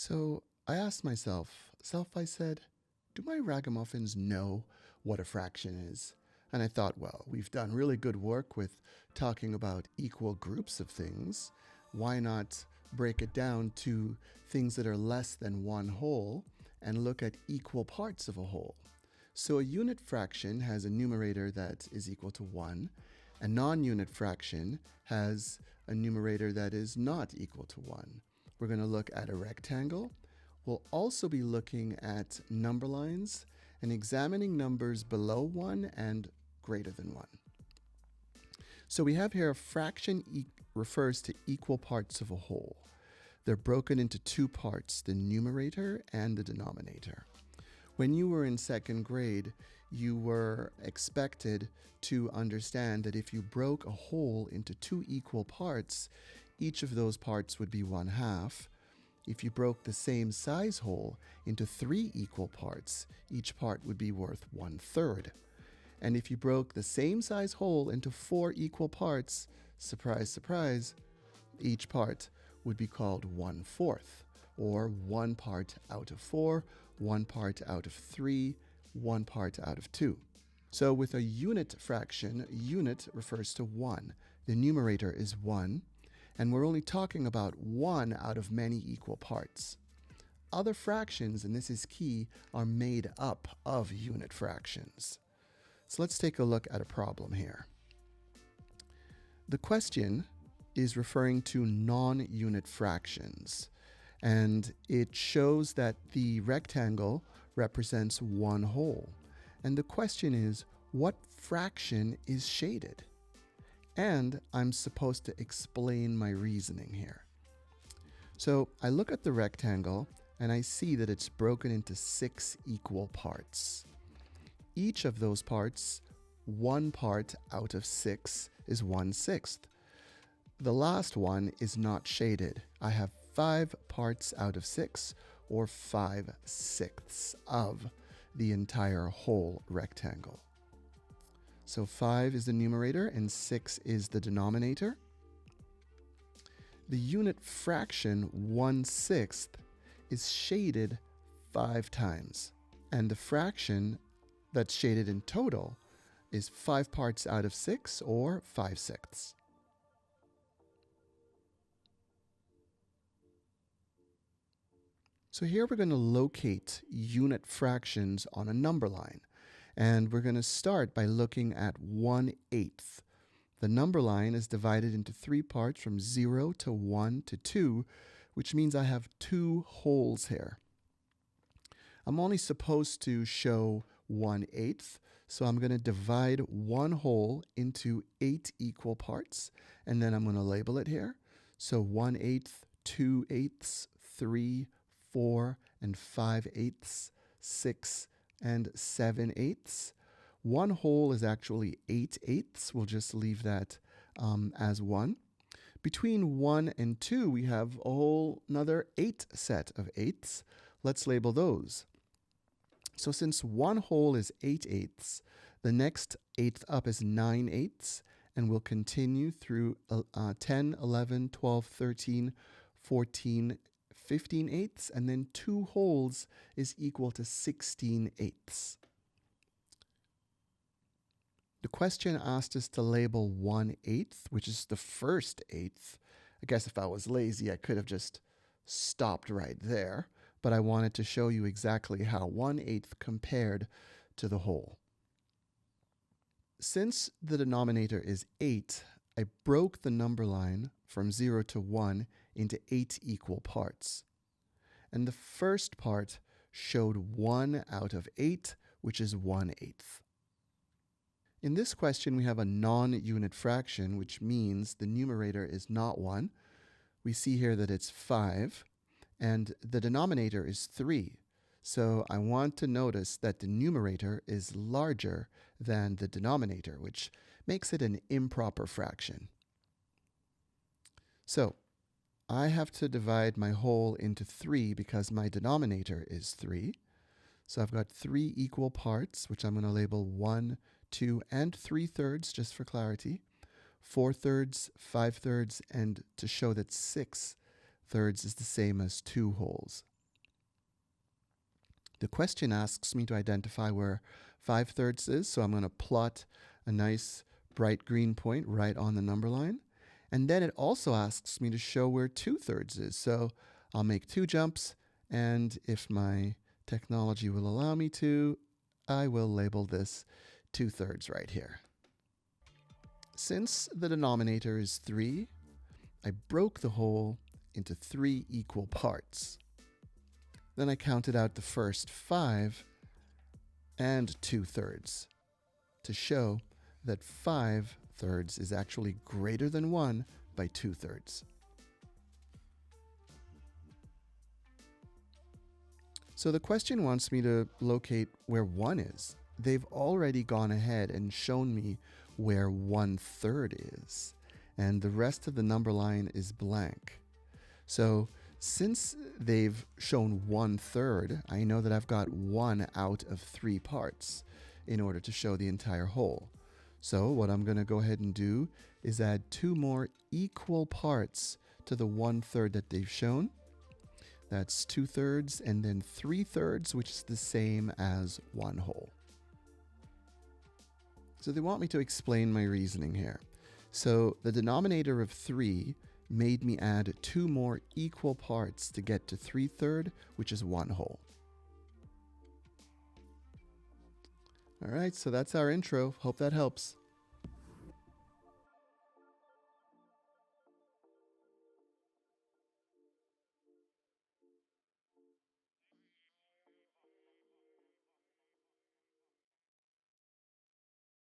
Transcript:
So I asked myself, I said, do my ragamuffins know what a fraction is? And I thought, well, we've done really good work with talking about equal groups of things. Why not break it down to things that are less than one whole and look at equal parts of a whole? So a unit fraction has a numerator that is equal to 1. A non-unit fraction has a numerator that is not equal to 1. We're going to look at a rectangle. We'll also be looking at number lines and examining numbers below 1 and greater than 1. So we have here a fraction refers to equal parts of a whole. They're broken into two parts, the numerator and the denominator. When you were in second grade, you were expected to understand that if you broke a whole into two equal parts, each of those parts would be 1/2. If you broke the same size whole into 3 equal parts, each part would be worth 1/3. And if you broke the same size whole into 4 equal parts, surprise, surprise, each part would be called 1/4, or 1 part out of 4, 1 part out of 3, 1 part out of 2. So with a unit fraction, unit refers to 1. The numerator is 1, and we're only talking about 1 out of many equal parts. Other fractions, and this is key, are made up of unit fractions. So let's take a look at a problem here. The question is referring to non-unit fractions, and it shows that the rectangle represents one whole. And the question is, what fraction is shaded? And I'm supposed to explain my reasoning here. So I look at the rectangle and I see that it's broken into 6 equal parts. Each of those parts, 1 part out of 6 is 1/6. The last one is not shaded. I have 5 parts out of 6, or 5/6 of the entire whole rectangle. So 5 is the numerator and 6 is the denominator. The unit fraction 1/6 is shaded 5 times. And the fraction that's shaded in total is 5 parts out of 6, or 5/6. So here we're going to locate unit fractions on a number line. And we're going to start by looking at 1/8. The number line is divided into 3 parts from 0 to 1 to 2, which means I have 2 wholes here. I'm only supposed to show 1/8, so I'm going to divide one whole into 8 equal parts, and then I'm going to label it here. So 1/8, 2/8, 3, 4, and 5/8, 6, and 7/8. One whole is actually 8/8. We'll just leave that as 1. Between 1 and 2, we have a whole another 8 set of 8s. Let's label those. So since one whole is 8/8, the next 8th up is 9/8, and we'll continue through 10, 11, 12, 13, 14, 15/8, and then 2 wholes is equal to 16/8. The question asked us to label 1/8, which is the first 8th. I guess if I was lazy, I could have just stopped right there, but I wanted to show you exactly how 1/8 compared to the whole. Since the denominator is 8, I broke the number line from 0 to 1 into 8 equal parts. And the first part showed 1 out of 8, which is 1/8. In this question, we have a non-unit fraction, which means the numerator is not 1. We see here that it's 5, and the denominator is 3. So I want to notice that the numerator is larger than the denominator, which makes it an improper fraction. So I have to divide my whole into 3 because my denominator is 3. So I've got 3 equal parts, which I'm going to label 1, 2, and 3/3 just for clarity. 4/3, 5/3, and to show that 6/3 is the same as 2 wholes. The question asks me to identify where 5/3 is, so I'm going to plot a nice bright green point right on the number line. And then it also asks me to show where 2/3 is. So I'll make 2 jumps, and if my technology will allow me to, I will label this 2/3 right here. Since the denominator is 3, I broke the whole into 3 equal parts. Then I counted out the first 5 and 2/3 to show that 5/3 is actually greater than 1 by 2/3. So the question wants me to locate where 1 is. They've already gone ahead and shown me where 1/3 is, and the rest of the number line is blank. So since they've shown 1/3, I know that I've got 1 out of 3 parts in order to show the entire whole. So what I'm going to go ahead and do is add 2 more equal parts to the 1/3 that they've shown. That's 2/3 and then 3/3, which is the same as 1 whole. So they want me to explain my reasoning here. So the denominator of 3 made me add 2 more equal parts to get to 3/3, which is 1 whole. All right, so that's our intro. Hope that helps.